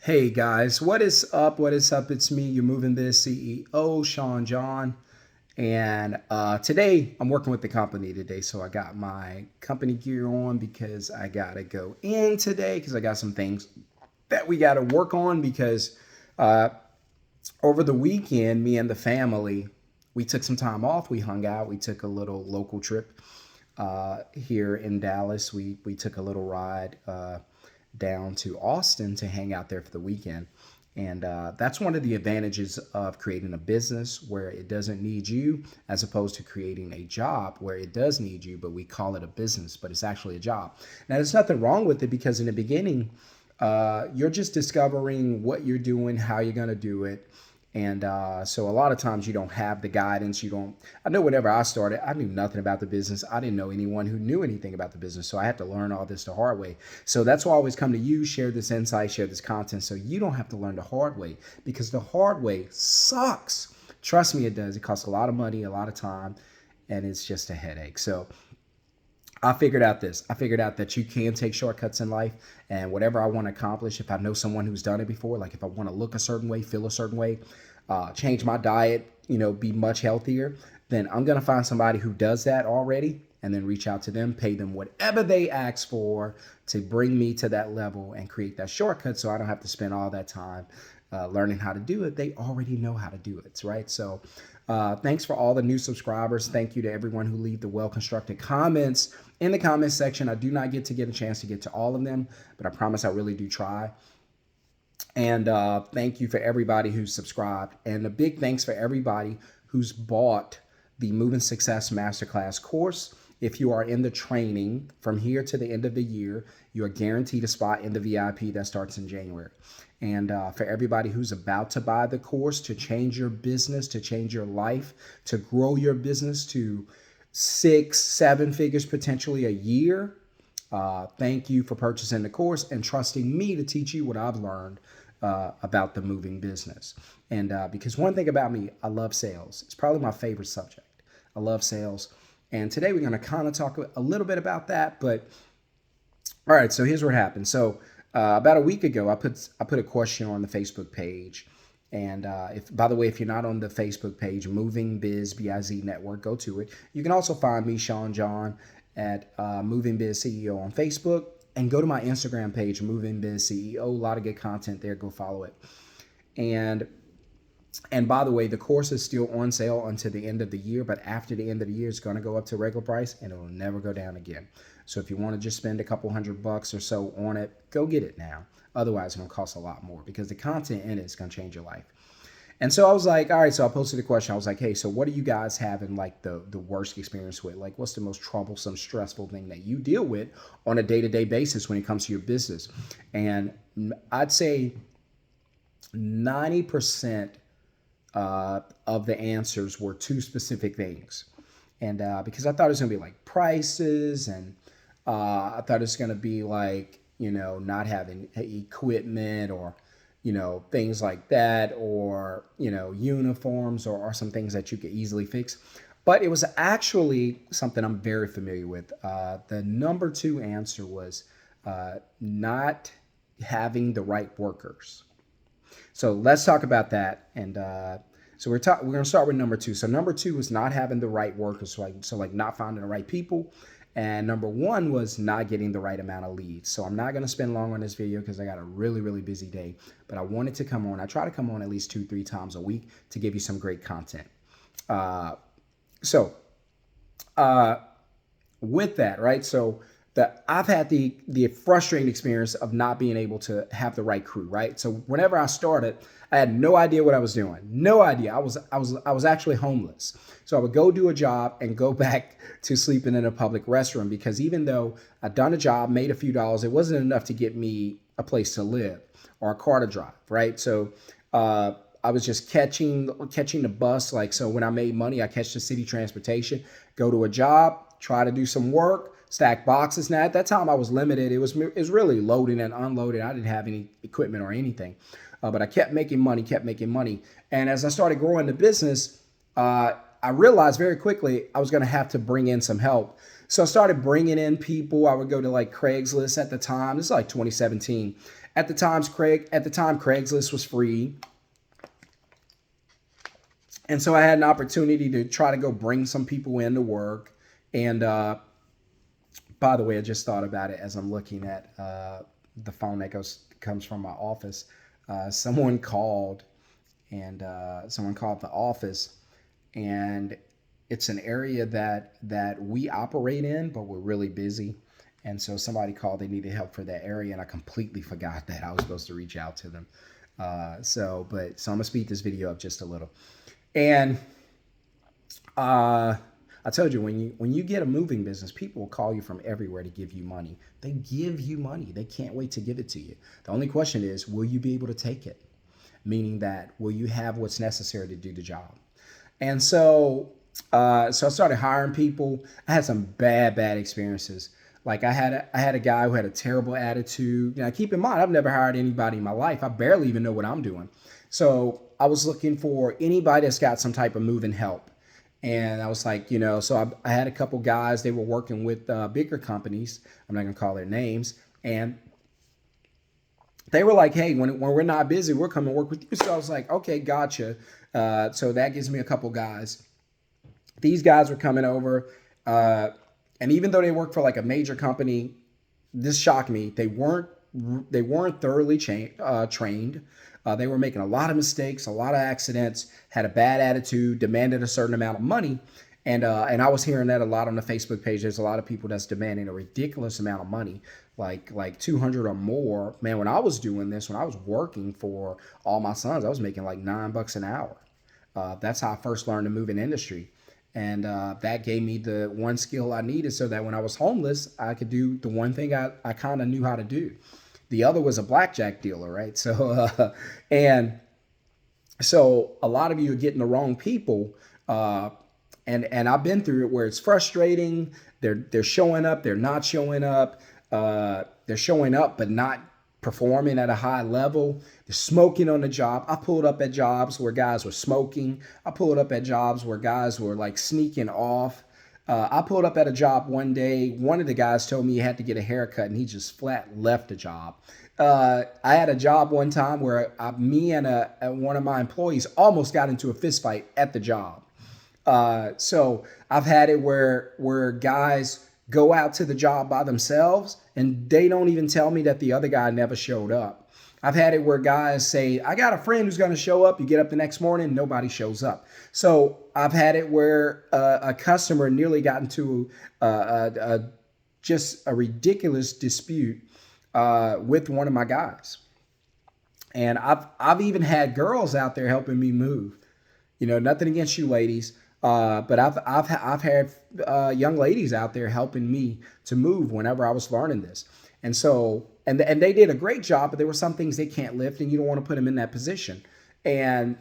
Hey guys, what is up? What is up? It's me, your Moving Biz CEO, Sean John. And today I'm working with the company today. So I got my company gear on because I got to go in today because I got some things that we got to work on because uh, over the weekend, me and the family, we took some time off. We hung out. We took a little local trip here in Dallas. We took a little ride down to Austin to hang out there for the weekend. And that's one of the advantages of creating a business where it doesn't need you, as opposed to creating a job where it does need you, but we call it a business, but it's actually a job. Now, there's nothing wrong with it because in the beginning, you're just discovering what you're doing, how you're going to do it. And so a lot of times you don't have the guidance. I know whenever I started, I knew nothing about the business. I didn't know anyone who knew anything about the business. So I had to learn all this the hard way. So that's why I always come to you, share this insight, share this content so you don't have to learn the hard way because the hard way sucks. Trust me, it does. It costs a lot of money, a lot of time, and it's just a headache. So I figured out this. I figured out that you can take shortcuts in life, and whatever I want to accomplish, if I know someone who's done it before, like if I want to look a certain way, feel a certain way, change my diet, be much healthier, then I'm going to find somebody who does that already and then reach out to them, pay them whatever they ask for to bring me to that level and create that shortcut so I don't have to spend all that time learning how to do it. They already know how to do it, right? So thanks for all the new subscribers. Thank you to everyone who leave the well-constructed comments in the comments section. I do not get a chance to get to all of them, but I promise I really do try. And thank you for everybody who's subscribed. And a big thanks for everybody who's bought the Moving Success Masterclass course. If you are in the training from here to the end of the year, you are guaranteed a spot in the VIP that starts in January. And for everybody who's about to buy the course to change your business, to change your life, to grow your business to 6-7 figures potentially a year, thank you for purchasing the course and trusting me to teach you what I've learned about the moving business. And because one thing about me, I love sales. It's probably my favorite subject. I love sales. And today we're going to kind of talk a little bit about that. But all right, so here's what happened. So about a week ago, I put a question on the Facebook page. And by the way, if you're not on the Facebook page, Moving Biz BIZ Network, go to it. You can also find me, Sean John, at Moving Biz CEO on Facebook, and go to my Instagram page, Moving Biz CEO. A lot of good content there. Go follow it. And by the way, the course is still on sale until the end of the year, but after the end of the year, it's going to go up to regular price and it'll never go down again. So if you want to just spend a couple $100 or so on it, go get it now. Otherwise, it's going to cost a lot more because the content in it is going to change your life. And so I was like, all right, so I posted a question. I was like, hey, so what do you guys have in like the worst experience with? Like, what's the most troublesome, stressful thing that you deal with on a day-to-day basis when it comes to your business? And I'd say 90% of the answers were two specific things. And because I thought it was going to be like prices, and I thought it was going to be like, not having equipment or, things like that, or, uniforms or some things that you could easily fix. But it was actually something I'm very familiar with. The number two answer was not having the right workers. So let's talk about that. And so we're going to start with number two. So number two was not having the right workers, so like not finding the right people. And number one was not getting the right amount of leads. So I'm not going to spend long on this video because I got a really, really busy day. But I wanted to come on. I try to come on at least 2-3 times a week to give you some great content. So with that, right? So I've had the frustrating experience of not being able to have the right crew, right? So whenever I started, I had no idea what I was doing. No idea. I was actually homeless. So I would go do a job and go back to sleeping in a public restroom because even though I'd done a job, made a few dollars, it wasn't enough to get me a place to live or a car to drive, right? So I was just catching the bus. Like, so when I made money, I catch the city transportation, go to a job, try to do some work, stack boxes. Now at that time I was limited. It was really loading and unloading. I didn't have any equipment or anything, but I kept making money. And as I started growing the business, I realized very quickly I was going to have to bring in some help. So I started bringing in people. I would go to like Craigslist at the time. This is like 2017. At the time, Craigslist was free. And so I had an opportunity to try to go bring some people into work. And by the way, I just thought about it as I'm looking at the phone that comes from my office. Someone called, and someone called the office, and it's an area that we operate in, but we're really busy. And so somebody called, they needed help for that area, and I completely forgot that I was supposed to reach out to them. So I'm gonna speed this video up just a little. And I told you, when you get a moving business, people will call you from everywhere to give you money. They give you money. They can't wait to give it to you. The only question is, will you be able to take it? Meaning that, will you have what's necessary to do the job? And so I started hiring people. I had some bad experiences. Like I had a guy who had a terrible attitude. Now, keep in mind, I've never hired anybody in my life. I barely even know what I'm doing. So I was looking for anybody that's got some type of moving help. And I was like, so I had a couple guys, they were working with bigger companies. I'm not going to call their names. And they were like, hey, when we're not busy, we'll come and work with you. So I was like, okay, gotcha. So that gives me a couple guys. These guys were coming over. And even though they worked for like a major company, this shocked me. They weren't thoroughly trained. They were making a lot of mistakes, a lot of accidents, had a bad attitude, demanded a certain amount of money. And I was hearing that a lot on the Facebook page. There's a lot of people that's demanding a ridiculous amount of money, like 200 or more. Man, when I was doing this, when I was working for all my sons, I was making like $9 an hour. That's how I first learned to move in industry. And that gave me the one skill I needed so that when I was homeless, I could do the one thing I kind of knew how to do. The other was a blackjack dealer, right? So, and so a lot of you are getting the wrong people. And I've been through it where it's frustrating. They're showing up, they're not showing up. They're showing up, but not performing at a high level. They're smoking on the job. I pulled up at jobs where guys were smoking. I pulled up at jobs where guys were like sneaking off. I pulled up at a job one day. One of the guys told me he had to get a haircut, and he just flat left the job. I had a job one time where me and one of my employees almost got into a fist fight at the job. So I've had it where guys go out to the job by themselves and they don't even tell me that the other guy never showed up. I've had it where guys say, I got a friend who's going to show up. You get up the next morning, nobody shows up. So I've had it where a customer nearly got into just a ridiculous dispute with one of my guys. And I've even had girls out there helping me move. Nothing against you ladies. But I've had young ladies out there helping me to move whenever I was learning this. And so, and they did a great job, but there were some things they can't lift and you don't want to put them in that position. And,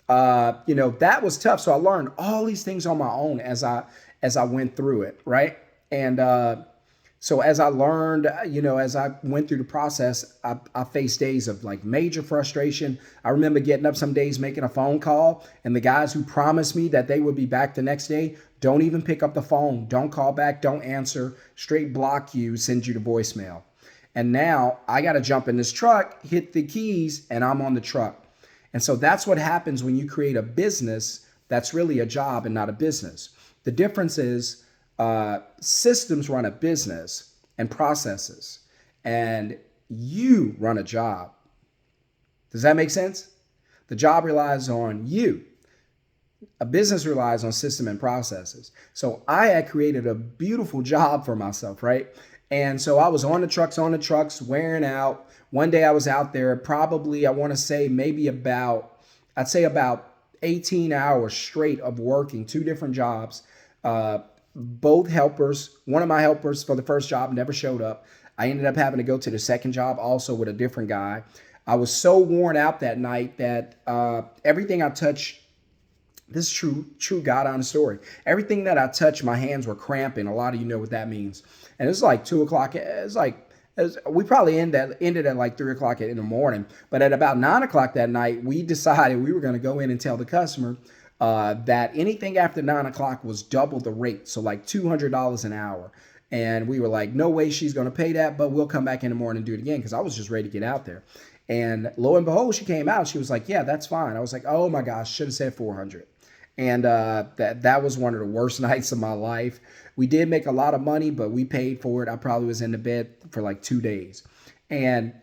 that was tough. So I learned all these things on my own as I went through it. Right. And, so as I learned, as I went through the process, I faced days of like major frustration. I remember getting up some days, making a phone call, and the guys who promised me that they would be back the next day don't even pick up the phone, don't call back, don't answer, straight block you, send you to voicemail. And now I got to jump in this truck, hit the keys, and I'm on the truck. And so that's what happens when you create a business that's really a job and not a business. The difference is, systems run a business and processes, and you run a job. Does that make sense? The job relies on you. A business relies on system and processes. So I had created a beautiful job for myself, right? And so I was on the trucks, wearing out. One day I was out there probably, I want to say maybe about 18 hours straight of working, 2 different jobs. Both helpers, one of my helpers for the first job never showed up. I ended up having to go to the second job also with a different guy. I was so worn out that night that everything I touched, this is true God honest story. Everything that I touched, my hands were cramping. A lot of you know what that means. And it's like 2 o'clock. We probably ended at like 3 o'clock in the morning. But at about 9 o'clock that night, we decided we were going to go in and tell the customer, that anything after 9 o'clock was double the rate. So like $200 an hour. And we were like, no way she's going to pay that, but we'll come back in the morning and do it again, because I was just ready to get out there. And lo and behold, she came out. She was like, yeah, that's fine. I was like, oh my gosh, should have said 400. And that was one of the worst nights of my life. We did make a lot of money, but we paid for it. I probably was in the bed for like 2 days. And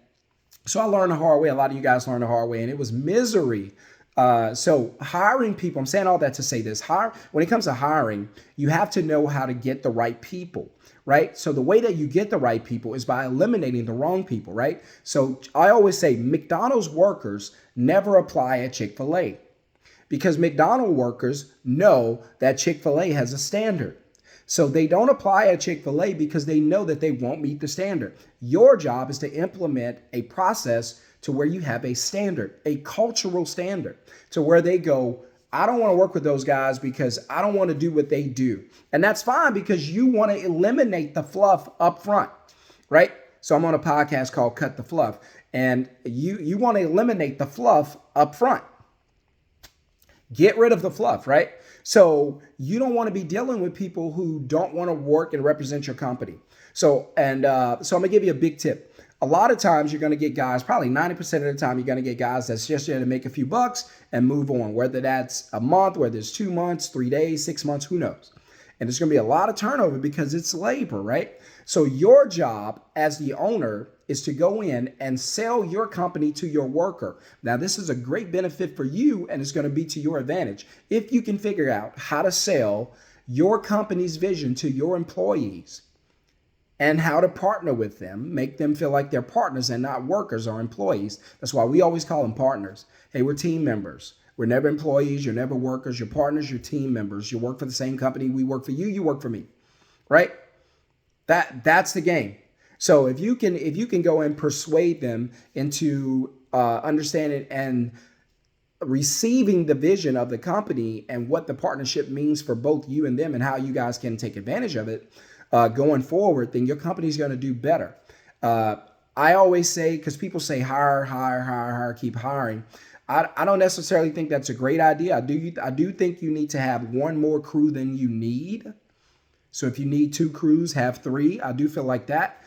so I learned the hard way. A lot of you guys learned the hard way, and it was misery. So hiring people, I'm saying all that to say this. When it comes to hiring, you have to know how to get the right people, right? So the way that you get the right people is by eliminating the wrong people, right? So I always say McDonald's workers never apply at Chick-fil-A, because McDonald's workers know that Chick-fil-A has a standard. So they don't apply at Chick-fil-A because they know that they won't meet the standard. Your job is to implement a process to where you have a standard, a cultural standard, to where they go, I don't want to work with those guys because I don't want to do what they do. And that's fine, because you want to eliminate the fluff up front, right? So I'm on a podcast called Cut the Fluff, and you want to eliminate the fluff up front. Get rid of the fluff, right? So you don't want to be dealing with people who don't want to work and represent your company. So I'm going to give you a big tip. A lot of times you're going to get guys, probably 90% of the time, you're going to get guys that's just there to make a few bucks and move on, whether that's a month, whether it's 2 months, 3 days, 6 months, who knows? And there's going to be a lot of turnover because it's labor, right? So your job as the owner is to go in and sell your company to your worker. Now, this is a great benefit for you, and it's going to be to your advantage if you can figure out how to sell your company's vision to your employees and how to partner with them, make them feel like they're partners and not workers or employees. That's why we always call them partners. Hey, we're team members. We're never employees. You're never workers. You're partners. You're team members. You work for the same company. We work for you. You work for me, right? That's the game. So if you can go and persuade them into understanding and receiving the vision of the company and what the partnership means for both you and them and how you guys can take advantage of it going forward, then your company's going to do better. I always say, because people say hire, keep hiring. I don't necessarily think that's a great idea. I do think you need to have one more crew than you need. So if you need 2 crews, have 3. I do feel like that.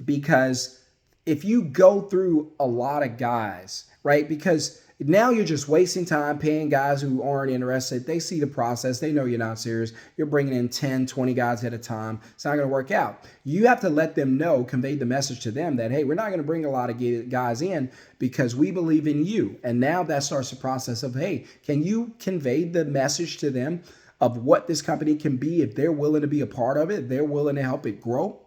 Because if you go through a lot of guys, right? Because now you're just wasting time paying guys who aren't interested. They see the process. They know you're not serious. You're bringing in 10, 20 guys at a time. It's not going to work out. You have to let them know, convey the message to them that, hey, we're not going to bring a lot of guys in because we believe in you. And now that starts the process of, hey, can you convey the message to them of what this company can be if they're willing to be a part of it, if they're willing to help it grow,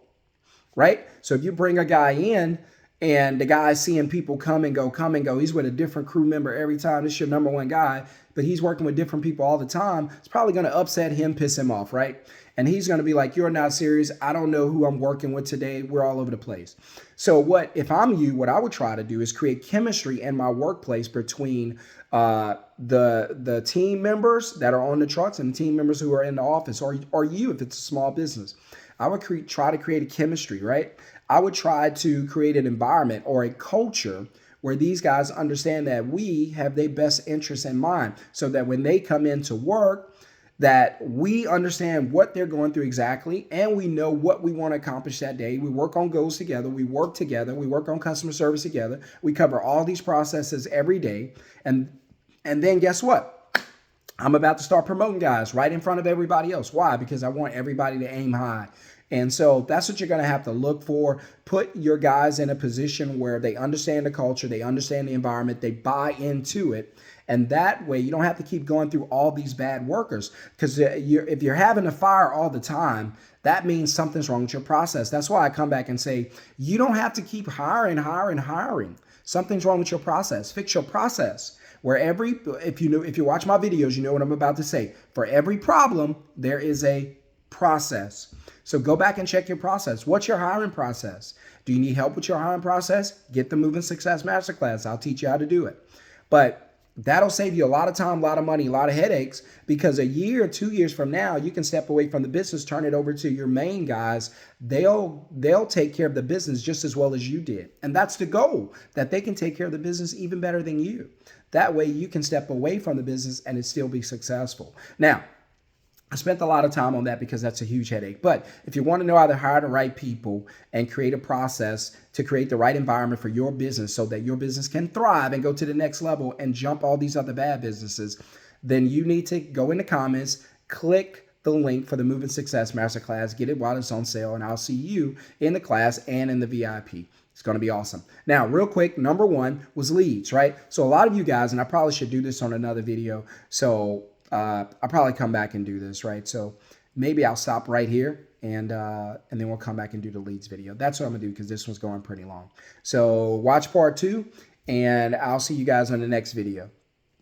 right? So if you bring a guy in and the guy's seeing people come and go, he's with a different crew member every time. This is your number one guy, but he's working with different people all the time. It's probably going to upset him, piss him off, right? And he's going to be like, you're not serious. I don't know who I'm working with today. We're all over the place. So if I'm you, what I would try to do is create chemistry in my workplace between the team members that are on the trucks and the team members who are in the office, or you if it's a small business. I would try to create a chemistry, right? I would try to create an environment or a culture where these guys understand that we have their best interests in mind, so that when they come into work, that we understand what they're going through exactly, and we know what we want to accomplish that day. We work on goals together. We work together. We work on customer service together. We cover all these processes every day. And then guess what? I'm about to start promoting guys right in front of everybody else. Why? Because I want everybody to aim high. And so that's what you're going to have to look for. Put your guys in a position where they understand the culture, they understand the environment, they buy into it. And that way you don't have to keep going through all these bad workers, because if you're having to fire all the time, that means something's wrong with your process. That's why I come back and say, you don't have to keep hiring. Something's wrong with your process. Fix your process. If you watch my videos, you know what I'm about to say. For every problem, there is a process. So go back and check your process. What's your hiring process? Do you need help with your hiring process? Get the Moving Success Masterclass. I'll teach you how to do it. But That'll save you a lot of time, a lot of money, a lot of headaches, because a year or 2 years from now, you can step away from the business, turn it over to your main guys. They'll take care of the business just as well as you did. And that's the goal, that they can take care of the business even better than you. That way you can step away from the business and it still be successful. Now, I spent a lot of time on that because that's a huge headache. But if you want to know how to hire the right people and create a process to create the right environment for your business so that your business can thrive and go to the next level and jump all these other bad businesses, then you need to go in the comments, click the link for the Moving Success Masterclass, get it while it's on sale, and I'll see you in the class and in the VIP. It's going to be awesome. Now, real quick, number one was leads, right? So a lot of you guys, and I probably should do this on another video, so I'll probably come back and do this, right? So maybe I'll stop right here and then we'll come back and do the leads video. That's what I'm gonna do because this one's going pretty long. So watch part 2 and I'll see you guys on the next video.